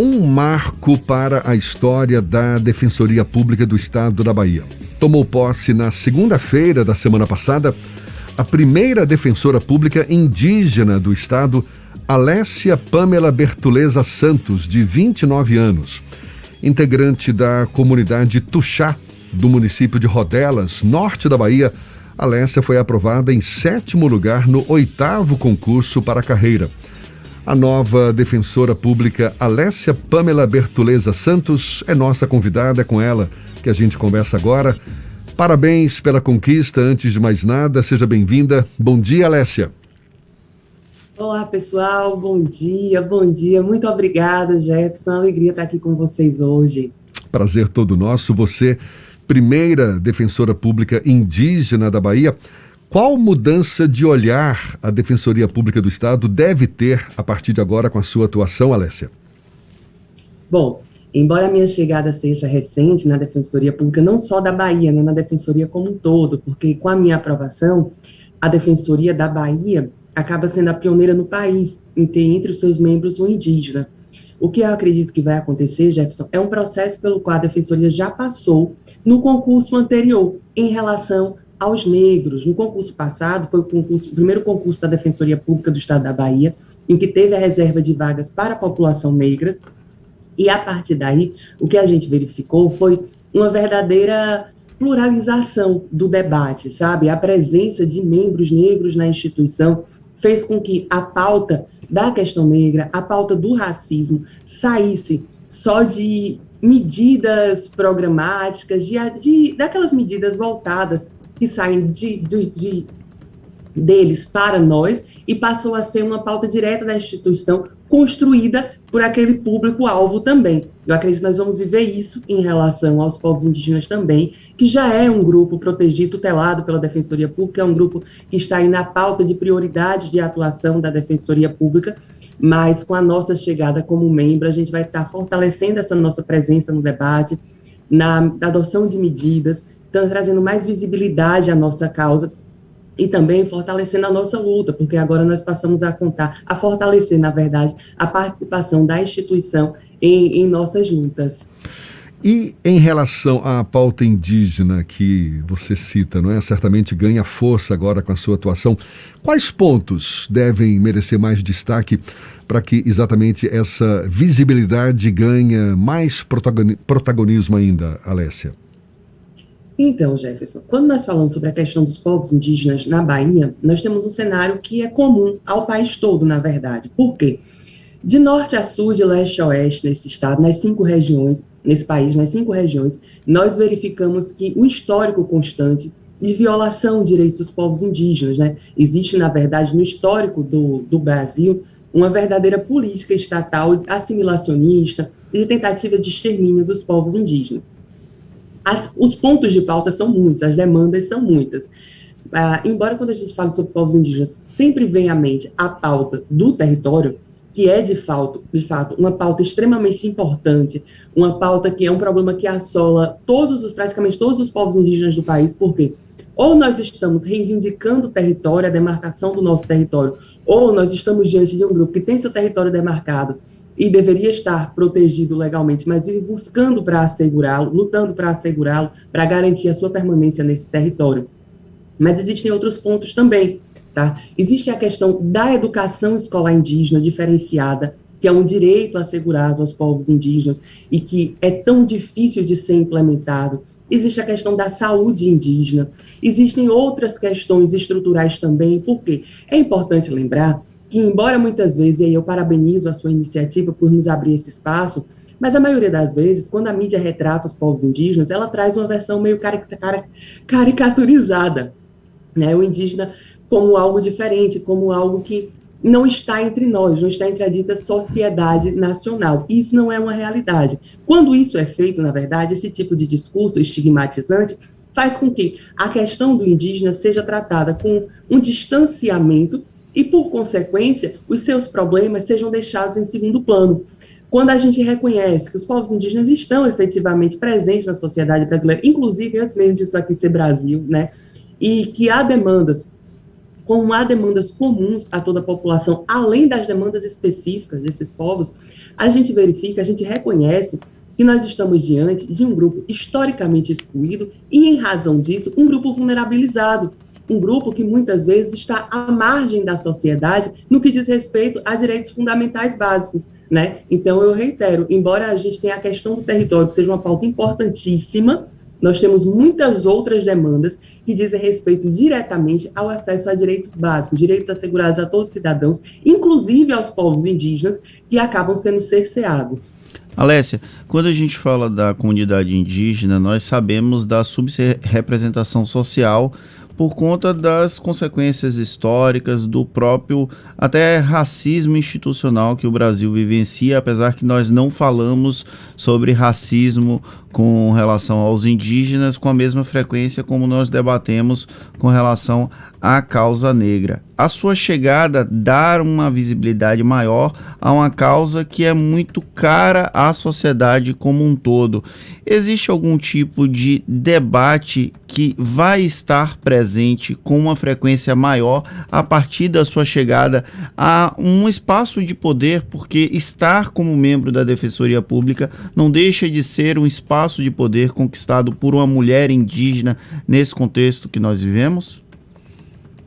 Um marco para a história da Defensoria Pública do Estado da Bahia. Tomou posse na segunda-feira da semana passada a primeira defensora pública indígena do estado, Alessia Pamela Bertoleza Santos, de 29 anos. Integrante da comunidade Tuxá, do município de Rodelas, norte da Bahia, Alessia foi aprovada em 7º lugar no 8º concurso para a carreira. A nova defensora pública Alessia Pamela Bertoleza Santos é nossa convidada, é com ela que a gente conversa agora. Parabéns pela conquista, antes de mais nada, seja bem-vinda. Bom dia, Alessia. Olá, pessoal, bom dia. Muito obrigada, Jefferson, alegria estar aqui com vocês hoje. Prazer todo nosso, você, primeira defensora pública indígena da Bahia. Qual mudança de olhar a Defensoria Pública do Estado deve ter a partir de agora com a sua atuação, Alessia? Bom, embora a minha chegada seja recente na Defensoria Pública, não só da Bahia, né, na Defensoria como um todo, porque com a minha aprovação, a Defensoria da Bahia acaba sendo a pioneira no país em ter entre os seus membros um indígena. O que eu acredito que vai acontecer, Jefferson, é um processo pelo qual a Defensoria já passou no concurso anterior em relação aos negros. No concurso passado, foi o primeiro concurso da Defensoria Pública do Estado da Bahia, em que teve a reserva de vagas para a população negra, e a partir daí, o que a gente verificou foi uma verdadeira pluralização do debate, sabe? A presença de membros negros na instituição fez com que a pauta da questão negra, a pauta do racismo, saísse só de medidas programáticas, daquelas medidas voltadas que saem deles para nós, e passou a ser uma pauta direta da instituição, construída por aquele público-alvo também. Eu acredito que nós vamos viver isso em relação aos povos indígenas também, que já é um grupo protegido, tutelado pela Defensoria Pública, é um grupo que está aí na pauta de prioridades de atuação da Defensoria Pública, mas com a nossa chegada como membro, a gente vai estar fortalecendo essa nossa presença no debate, na adoção de medidas, trazendo mais visibilidade à nossa causa e também fortalecendo a nossa luta, porque agora nós passamos a fortalecer, na verdade, a participação da instituição em nossas lutas. E em relação à pauta indígena que você cita, não é? Certamente ganha força agora com a sua atuação. Quais pontos devem merecer mais destaque para que exatamente essa visibilidade ganhe mais protagonismo ainda, Alessia? Então, Jefferson, quando nós falamos sobre a questão dos povos indígenas na Bahia, nós temos um cenário que é comum ao país todo, na verdade. Por quê? De norte a sul, de leste a oeste nesse estado, nas 5 regiões, nesse país, nas 5 regiões, nós verificamos que o histórico constante de violação de direitos dos povos indígenas, né? Existe, na verdade, no histórico do Brasil, uma verdadeira política estatal assimilacionista e de tentativa de extermínio dos povos indígenas. Os pontos de pauta são muitos, as demandas são muitas. Embora quando a gente fala sobre povos indígenas, sempre vem à mente a pauta do território, que é de fato uma pauta extremamente importante, uma pauta que é um problema que assola praticamente todos os povos indígenas do país, porque ou nós estamos reivindicando o território, a demarcação do nosso território, ou nós estamos diante de um grupo que tem seu território demarcado e deveria estar protegido legalmente, mas vive buscando para assegurá-lo, lutando para assegurá-lo, para garantir a sua permanência nesse território. Mas existem outros pontos também, tá? Existe a questão da educação escolar indígena diferenciada, que é um direito assegurado aos povos indígenas e que é tão difícil de ser implementado. Existe a questão da saúde indígena. Existem outras questões estruturais também, porque é importante lembrar que, embora muitas vezes, e aí eu parabenizo a sua iniciativa por nos abrir esse espaço, mas a maioria das vezes, quando a mídia retrata os povos indígenas, ela traz uma versão meio caricaturizada, né? O indígena como algo diferente, como algo que não está entre nós, não está entre a dita sociedade nacional. Isso não é uma realidade. Quando isso é feito, na verdade, esse tipo de discurso estigmatizante faz com que a questão do indígena seja tratada com um distanciamento e, por consequência, os seus problemas sejam deixados em segundo plano. Quando a gente reconhece que os povos indígenas estão efetivamente presentes na sociedade brasileira, inclusive antes mesmo disso aqui ser Brasil, né, e que há demandas como há demandas comuns a toda a população, além das demandas específicas desses povos, a gente verifica, a gente reconhece que nós estamos diante de um grupo historicamente excluído e, em razão disso, um grupo vulnerabilizado, um grupo que muitas vezes está à margem da sociedade no que diz respeito a direitos fundamentais básicos, né? Então, eu reitero, embora a gente tenha a questão do território, que seja uma pauta importantíssima, nós temos muitas outras demandas que dizem respeito diretamente ao acesso a direitos básicos, direitos assegurados a todos os cidadãos, inclusive aos povos indígenas, que acabam sendo cerceados. Alécia, quando a gente fala da comunidade indígena, nós sabemos da subrepresentação social por conta das consequências históricas, do próprio até racismo institucional que o Brasil vivencia, apesar que nós não falamos sobre racismo com relação aos indígenas com a mesma frequência como nós debatemos com relação à causa negra. A sua chegada dá uma visibilidade maior a uma causa que é muito cara à sociedade como um todo. Existe algum tipo de debate que vai estar presente com uma frequência maior a partir da sua chegada a um espaço de poder, porque estar como membro da Defensoria Pública não deixa de ser um espaço de poder conquistado por uma mulher indígena nesse contexto que nós vivemos?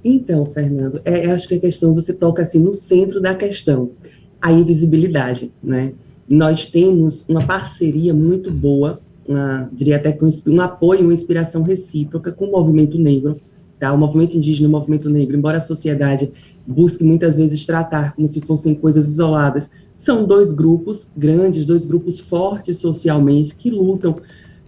Então, Fernando, acho que a questão, você toca assim no centro da questão, a invisibilidade, né? Nós temos uma parceria muito boa, diria até com um apoio, uma inspiração recíproca com o movimento negro, tá? O movimento indígena e o movimento negro, embora a sociedade busque muitas vezes tratar como se fossem coisas isoladas, são dois grupos grandes, dois grupos fortes socialmente, que lutam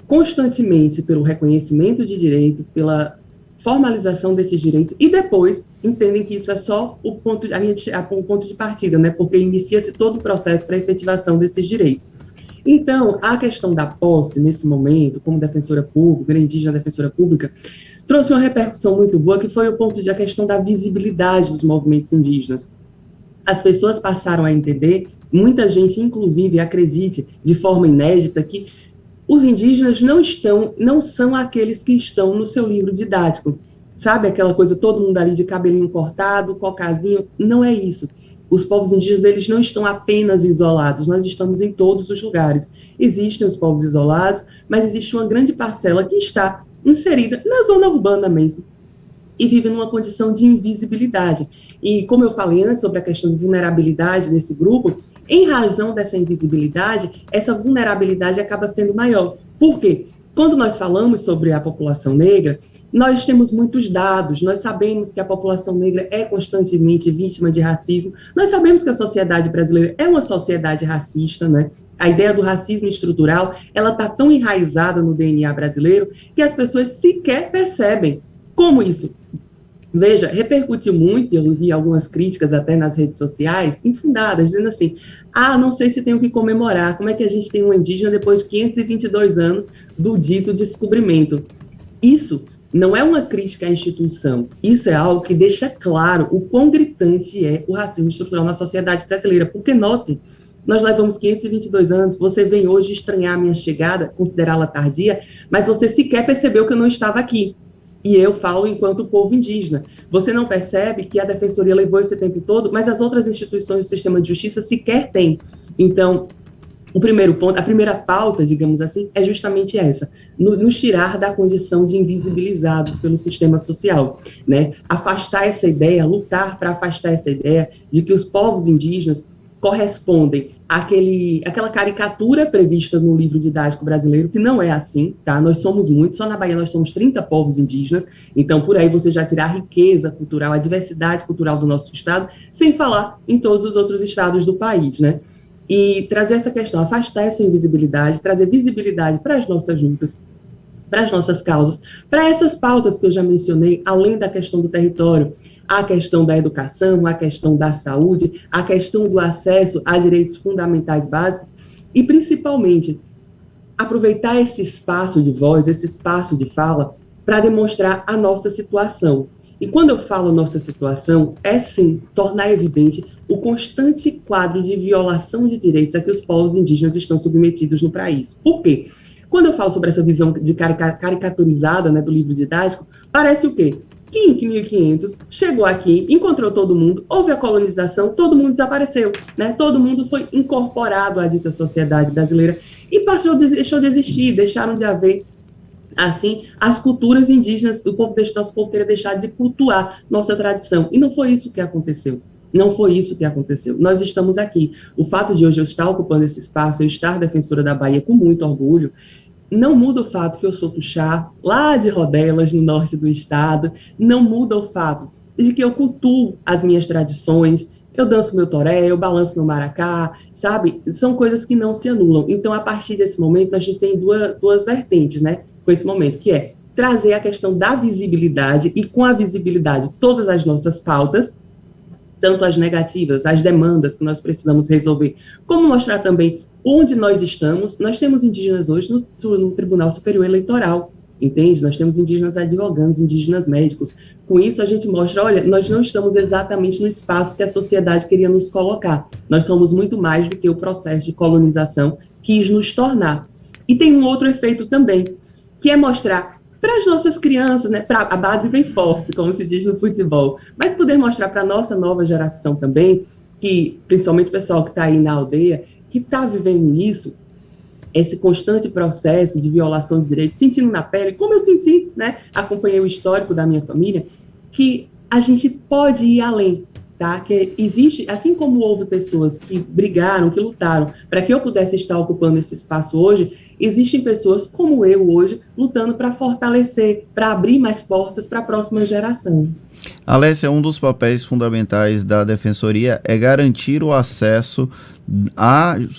constantemente pelo reconhecimento de direitos, pela formalização desses direitos, e depois entendem que isso é só o ponto de partida, né? Porque inicia-se todo o processo para a efetivação desses direitos. Então, a questão da posse, nesse momento, como defensora pública, indígena defensora pública, trouxe uma repercussão muito boa, que foi o ponto de a questão da visibilidade dos movimentos indígenas. As pessoas passaram a entender, muita gente, inclusive, acredite de forma inédita, que os indígenas não são aqueles que estão no seu livro didático. Sabe aquela coisa, todo mundo ali de cabelinho cortado, cocazinho? Não é isso. Os povos indígenas, eles não estão apenas isolados, nós estamos em todos os lugares. Existem os povos isolados, mas existe uma grande parcela que está inserida na zona urbana mesmo, e vive numa condição de invisibilidade. E como eu falei antes sobre a questão de vulnerabilidade desse grupo, em razão dessa invisibilidade, essa vulnerabilidade acaba sendo maior. Por quê? Quando nós falamos sobre a população negra, nós temos muitos dados, nós sabemos que a população negra é constantemente vítima de racismo, nós sabemos que a sociedade brasileira é uma sociedade racista, né? A ideia do racismo estrutural, ela está tão enraizada no DNA brasileiro que as pessoas sequer percebem como isso. Veja, repercutiu muito, eu vi algumas críticas até nas redes sociais, infundadas, dizendo assim, não sei se tenho que comemorar, como é que a gente tem um indígena depois de 522 anos do dito descobrimento. Isso não é uma crítica à instituição, isso é algo que deixa claro o quão gritante é o racismo estrutural na sociedade brasileira, porque note, nós levamos 522 anos, você vem hoje estranhar a minha chegada, considerá-la tardia, mas você sequer percebeu que eu não estava aqui. E eu falo enquanto povo indígena. Você não percebe que a Defensoria levou esse tempo todo, mas as outras instituições do sistema de justiça sequer têm. Então, o primeiro ponto, a primeira pauta, digamos assim, é justamente essa, nos tirar da condição de invisibilizados pelo sistema social, né? Afastar essa ideia, lutar para afastar essa ideia de que os povos indígenas correspondem àquela caricatura prevista no livro didático brasileiro, que não é assim, tá? Nós somos muitos, só na Bahia nós somos 30 povos indígenas, então por aí você já tirar a riqueza cultural, a diversidade cultural do nosso estado, sem falar em todos os outros estados do país, né? E trazer essa questão, afastar essa invisibilidade, trazer visibilidade para as nossas lutas, para as nossas causas, para essas pautas que eu já mencionei, além da questão do território, a questão da educação, a questão da saúde, a questão do acesso a direitos fundamentais básicos e, principalmente, aproveitar esse espaço de voz, esse espaço de fala, para demonstrar a nossa situação. E quando eu falo nossa situação, é sim tornar evidente o constante quadro de violação de direitos a que os povos indígenas estão submetidos no país. Por quê? Quando eu falo sobre essa visão de caricaturizada, né, do livro didático, parece o quê? que em 1500 chegou aqui, encontrou todo mundo, houve a colonização, todo mundo desapareceu, né? Todo mundo foi incorporado à dita sociedade brasileira e deixou de existir, deixaram de haver, assim, as culturas indígenas, nosso povo teria deixado de cultuar nossa tradição. E não foi isso que aconteceu. Não foi isso que aconteceu. Nós estamos aqui. O fato de hoje eu estar ocupando esse espaço, eu estar defensora da Bahia com muito orgulho, não muda o fato que eu sou tuxá, lá de Rodelas, no norte do estado, não muda o fato de que eu cultuo as minhas tradições, eu danço meu toré, eu balanço meu maracá, sabe? São coisas que não se anulam. Então, a partir desse momento, a gente tem duas vertentes, né? Com esse momento, que é trazer a questão da visibilidade e, com a visibilidade, todas as nossas pautas, tanto as negativas, as demandas que nós precisamos resolver, como mostrar também onde nós estamos. Nós temos indígenas hoje no Tribunal Superior Eleitoral, entende? Nós temos indígenas advogados, indígenas médicos. Com isso, a gente mostra, olha, nós não estamos exatamente no espaço que a sociedade queria nos colocar. Nós somos muito mais do que o processo de colonização quis nos tornar. E tem um outro efeito também, que é mostrar para as nossas crianças, né, a base vem forte, como se diz no futebol, mas poder mostrar para a nossa nova geração também, que principalmente o pessoal que está aí na aldeia, que está vivendo isso, esse constante processo de violação de direitos, sentindo na pele, como eu senti, né, acompanhei o histórico da minha família, que a gente pode ir além, tá? Que existe, assim como houve pessoas que brigaram, que lutaram para que eu pudesse estar ocupando esse espaço hoje, existem pessoas como eu hoje lutando para fortalecer, para abrir mais portas para a próxima geração. Alessia, um dos papéis fundamentais da Defensoria é garantir o acesso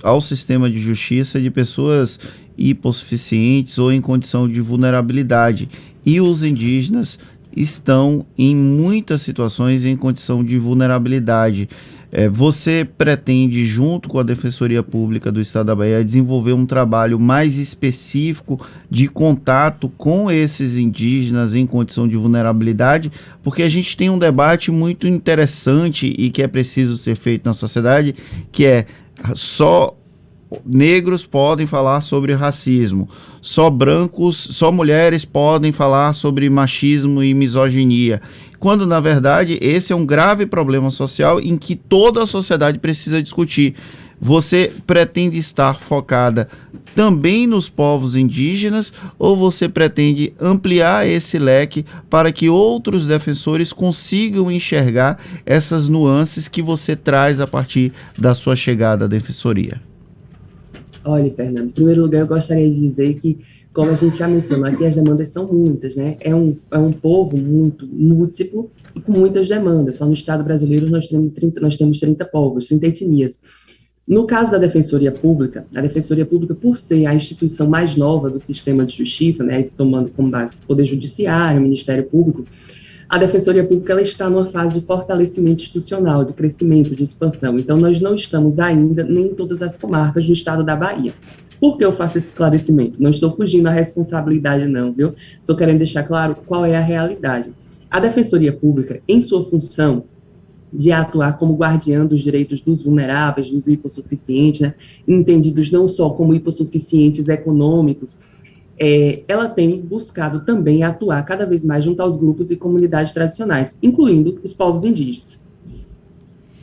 ao sistema de justiça de pessoas hipossuficientes ou em condição de vulnerabilidade. E os indígenas estão em muitas situações em condição de vulnerabilidade. Você pretende, junto com a Defensoria Pública do Estado da Bahia, desenvolver um trabalho mais específico de contato com esses indígenas em condição de vulnerabilidade? Porque a gente tem um debate muito interessante e que é preciso ser feito na sociedade, que é só negros podem falar sobre racismo, só brancos, só mulheres podem falar sobre machismo e misoginia, quando na verdade esse é um grave problema social em que toda a sociedade precisa discutir. Você pretende estar focada também nos povos indígenas ou você pretende ampliar esse leque para que outros defensores consigam enxergar essas nuances que você traz a partir da sua chegada à Defensoria? Olha, Fernando, em primeiro lugar eu gostaria de dizer que, como a gente já mencionou aqui, as demandas são muitas, né? É um povo muito múltiplo e com muitas demandas. Só no Estado brasileiro nós temos 30 povos, 30 etnias. No caso da Defensoria Pública, a Defensoria Pública, por ser a instituição mais nova do sistema de justiça, né, tomando como base o Poder Judiciário, o Ministério Público, a Defensoria Pública ela está numa fase de fortalecimento institucional, de crescimento, de expansão. Então, nós não estamos ainda nem em todas as comarcas do estado da Bahia. Por que eu faço esse esclarecimento? Não estou fugindo da responsabilidade, não, viu? Estou querendo deixar claro qual é a realidade. A Defensoria Pública, em sua função de atuar como guardiã dos direitos dos vulneráveis, dos hipossuficientes, né, entendidos não só como hipossuficientes econômicos, ela tem buscado também atuar cada vez mais junto aos grupos e comunidades tradicionais, incluindo os povos indígenas.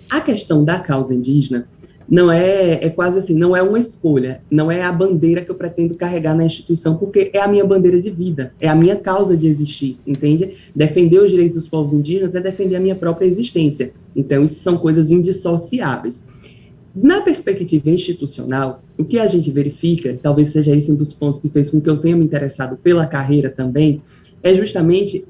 A questão da causa indígena não é quase assim, não é uma escolha, não é a bandeira que eu pretendo carregar na instituição, porque é a minha bandeira de vida, é a minha causa de existir, entende? Defender os direitos dos povos indígenas é defender a minha própria existência. Então, isso são coisas indissociáveis. Na perspectiva institucional, o que a gente verifica, talvez seja esse um dos pontos que fez com que eu tenha me interessado pela carreira também, é justamente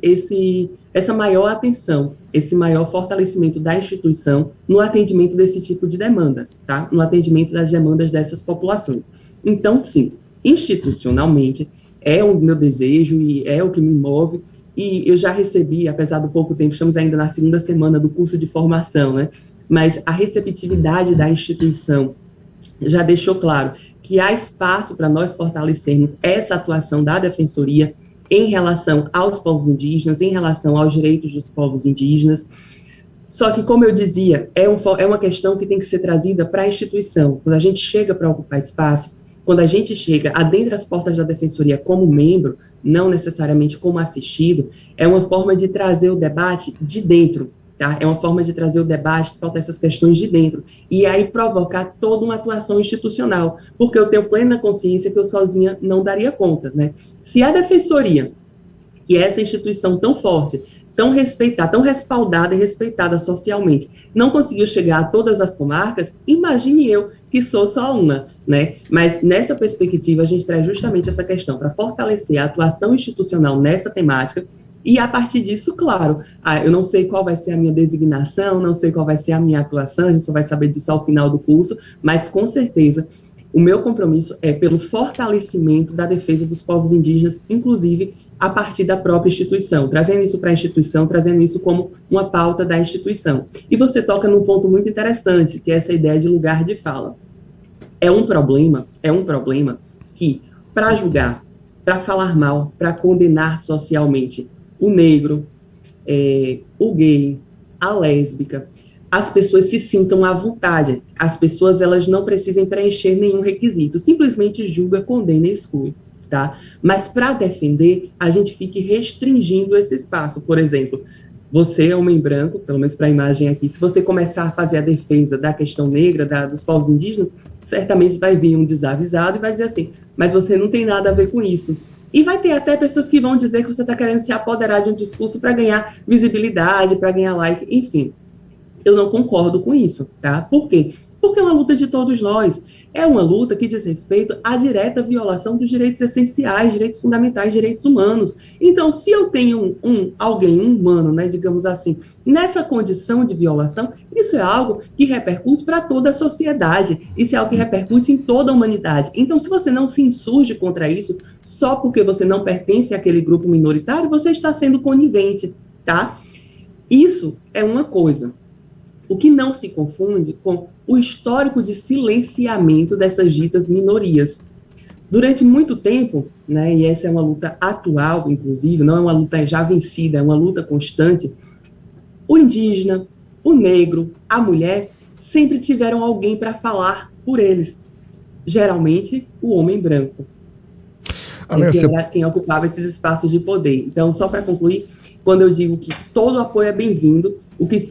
essa maior atenção, esse maior fortalecimento da instituição no atendimento desse tipo de demandas, tá? No atendimento das demandas dessas populações. Então, sim, institucionalmente, é o meu desejo e é o que me move, e eu já recebi, apesar do pouco tempo, estamos ainda na segunda semana do curso de formação, né? Mas a receptividade da instituição já deixou claro que há espaço para nós fortalecermos essa atuação da Defensoria em relação aos povos indígenas, em relação aos direitos dos povos indígenas. Só que, como eu dizia, é uma questão que tem que ser trazida para a instituição. Quando a gente chega para ocupar espaço, quando a gente chega adentra as portas da Defensoria como membro, não necessariamente como assistido, é uma forma de trazer o debate de dentro, tá? É uma forma de trazer o debate, pautar essas questões de dentro, e aí provocar toda uma atuação institucional, porque eu tenho plena consciência que eu sozinha não daria conta, né? Se a Defensoria, que é essa instituição tão forte, tão respeitada, tão respaldada e respeitada socialmente, não conseguiu chegar a todas as comarcas, imagine eu, que sou só uma, né? Mas nessa perspectiva, a gente traz justamente essa questão para fortalecer a atuação institucional nessa temática, e a partir disso, claro, eu não sei qual vai ser a minha designação, não sei qual vai ser a minha atuação, a gente só vai saber disso ao final do curso, mas com certeza o meu compromisso é pelo fortalecimento da defesa dos povos indígenas, inclusive a partir da própria instituição, trazendo isso para a instituição, trazendo isso como uma pauta da instituição. E você toca num ponto muito interessante, que é essa ideia de lugar de fala. É um problema que, para julgar, para falar mal, para condenar socialmente o negro, o gay, a lésbica, as pessoas se sintam à vontade. As pessoas, elas não precisam preencher nenhum requisito, simplesmente julga, condena e exclui, tá? Mas para defender, a gente fique restringindo esse espaço. Por exemplo, você, homem branco, pelo menos para a imagem aqui, se você começar a fazer a defesa da questão negra, dos povos indígenas, certamente vai vir um desavisado e vai dizer assim, mas você não tem nada a ver com isso. E vai ter até pessoas que vão dizer que você está querendo se apoderar de um discurso para ganhar visibilidade, para ganhar like, enfim. Eu não concordo com isso, tá? Por quê? Porque é uma luta de todos nós. É uma luta que diz respeito à direta violação dos direitos essenciais, direitos fundamentais, direitos humanos. Então, se eu tenho alguém humano, né, digamos assim, nessa condição de violação, isso é algo que repercute para toda a sociedade. Isso é algo que repercute em toda a humanidade. Então, se você não se insurge contra isso, só porque você não pertence àquele grupo minoritário, você está sendo conivente, tá? Isso é uma coisa. O que não se confunde com o histórico de silenciamento dessas ditas minorias. Durante muito tempo, né, e essa é uma luta atual, inclusive, não é uma luta já vencida, é uma luta constante, o indígena, o negro, a mulher, sempre tiveram alguém para falar por eles. Geralmente, o homem branco. Alessia, que era quem ocupava esses espaços de poder. Então, só para concluir, quando eu digo que todo apoio é bem-vindo,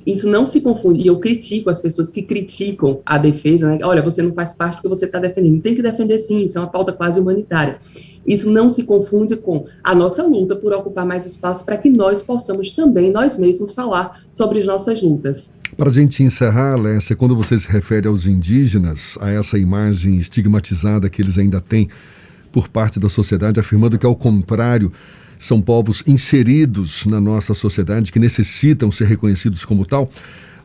isso não se confunde, e eu critico as pessoas que criticam a defesa, né? Olha, você não faz parte do que você está defendendo. Tem que defender sim, isso é uma pauta quase humanitária. Isso não se confunde com a nossa luta por ocupar mais espaço para que nós possamos também, nós mesmos, falar sobre as nossas lutas. Para a gente encerrar, Alessia, quando você se refere aos indígenas, a essa imagem estigmatizada que eles ainda têm por parte da sociedade, afirmando que, ao contrário, são povos inseridos na nossa sociedade, que necessitam ser reconhecidos como tal.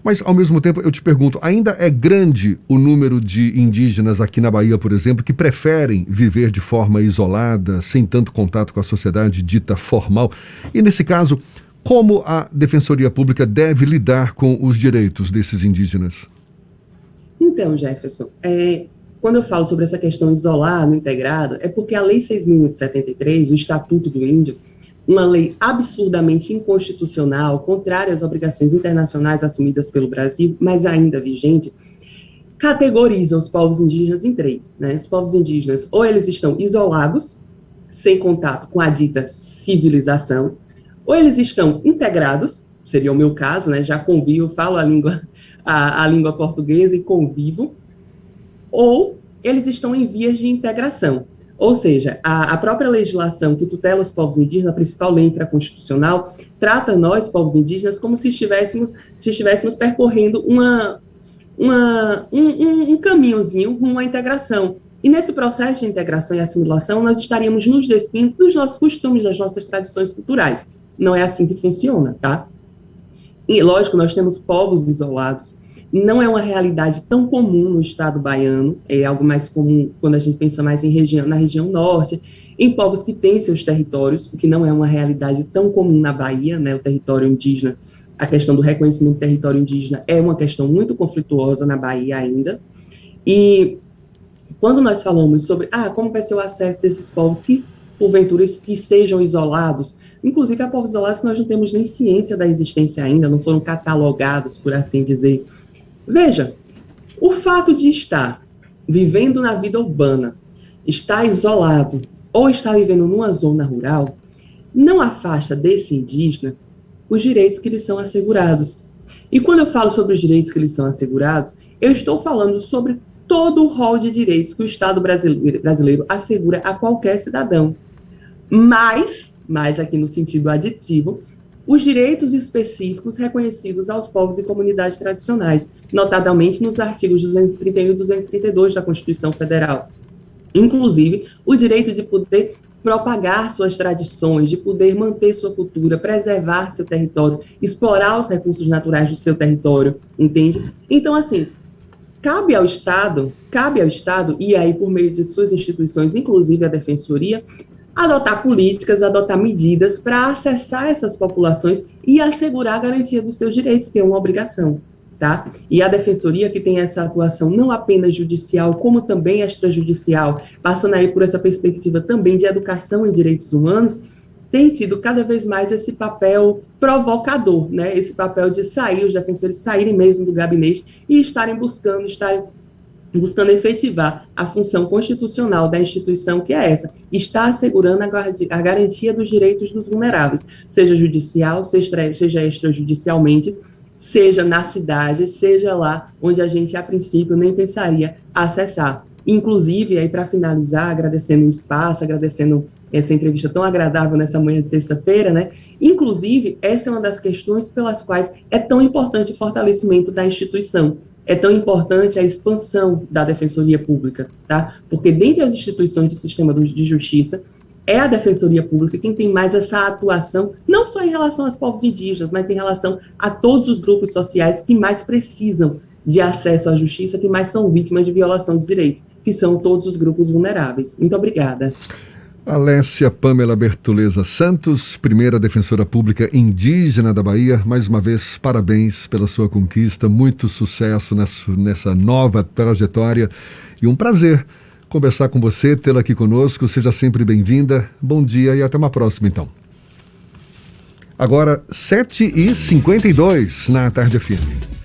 Mas, ao mesmo tempo, eu te pergunto, ainda é grande o número de indígenas aqui na Bahia, por exemplo, que preferem viver de forma isolada, sem tanto contato com a sociedade dita formal? E, nesse caso, como a Defensoria Pública deve lidar com os direitos desses indígenas? Então, Jefferson, quando eu falo sobre essa questão isolado, integrado, é porque a Lei 6.173, o Estatuto do Índio, uma lei absurdamente inconstitucional, contrária às obrigações internacionais assumidas pelo Brasil, mas ainda vigente, categoriza os povos indígenas em três, né? Os povos indígenas, ou eles estão isolados, sem contato com a dita civilização, ou eles estão integrados, seria o meu caso, né? Já convivo, falo a língua portuguesa e convivo, ou eles estão em vias de integração. Ou seja, a própria legislação que tutela os povos indígenas, a principal lei infraconstitucional, trata nós, povos indígenas, como se estivéssemos percorrendo um caminhozinho rumo à integração. E nesse processo de integração e assimilação, nós estaríamos nos despindo dos nossos costumes, das nossas tradições culturais. Não é assim que funciona, tá? E, lógico, nós temos povos isolados. Não é uma realidade tão comum no estado baiano, é algo mais comum quando a gente pensa mais na região norte, em povos que têm seus territórios, o que não é uma realidade tão comum na Bahia, né, o território indígena, a questão do reconhecimento do território indígena é uma questão muito conflituosa na Bahia ainda, e quando nós falamos sobre, como vai ser o acesso desses povos que, porventura, que estejam isolados, inclusive há povos isolados que nós não temos nem ciência da existência ainda, não foram catalogados, por assim dizer. Veja, o fato de estar vivendo na vida urbana, está isolado ou está vivendo numa zona rural, não afasta desse indígena os direitos que lhe são assegurados. E quando eu falo sobre os direitos que lhe são assegurados, eu estou falando sobre todo o rol de direitos que o Estado brasileiro assegura a qualquer cidadão. Mas aqui no sentido aditivo, os direitos específicos reconhecidos aos povos e comunidades tradicionais, notadamente nos artigos 231 e 232 da Constituição Federal. Inclusive, o direito de poder propagar suas tradições, de poder manter sua cultura, preservar seu território, explorar os recursos naturais do seu território, entende? Então, assim, cabe ao Estado, e aí por meio de suas instituições, inclusive a Defensoria, adotar políticas, adotar medidas para acessar essas populações e assegurar a garantia dos seus direitos, que é uma obrigação, tá? E a Defensoria, que tem essa atuação não apenas judicial, como também extrajudicial, passando aí por essa perspectiva também de educação em direitos humanos, tem tido cada vez mais esse papel provocador, né? Esse papel de os defensores saírem mesmo do gabinete e estarem buscando efetivar a função constitucional da instituição, que é essa, está assegurando a garantia dos direitos dos vulneráveis, seja judicial, seja extrajudicialmente, seja na cidade, seja lá onde a gente, a princípio, nem pensaria acessar. Inclusive, aí para finalizar, agradecendo o espaço, agradecendo essa entrevista tão agradável nessa manhã de terça-feira, né? Inclusive, essa é uma das questões pelas quais é tão importante o fortalecimento da instituição. É tão importante a expansão da Defensoria Pública, tá? Porque dentre as instituições do sistema de justiça, é a Defensoria Pública quem tem mais essa atuação, não só em relação aos povos indígenas, mas em relação a todos os grupos sociais que mais precisam de acesso à justiça, que mais são vítimas de violação de direitos, que são todos os grupos vulneráveis. Muito obrigada. Alessia Pamela Bertoleza Santos, primeira defensora pública indígena da Bahia. Mais uma vez, parabéns pela sua conquista, muito sucesso nessa nova trajetória e um prazer conversar com você, tê-la aqui conosco. Seja sempre bem-vinda. Bom dia e até uma próxima, então. Agora, 7h52 na Tarde FM.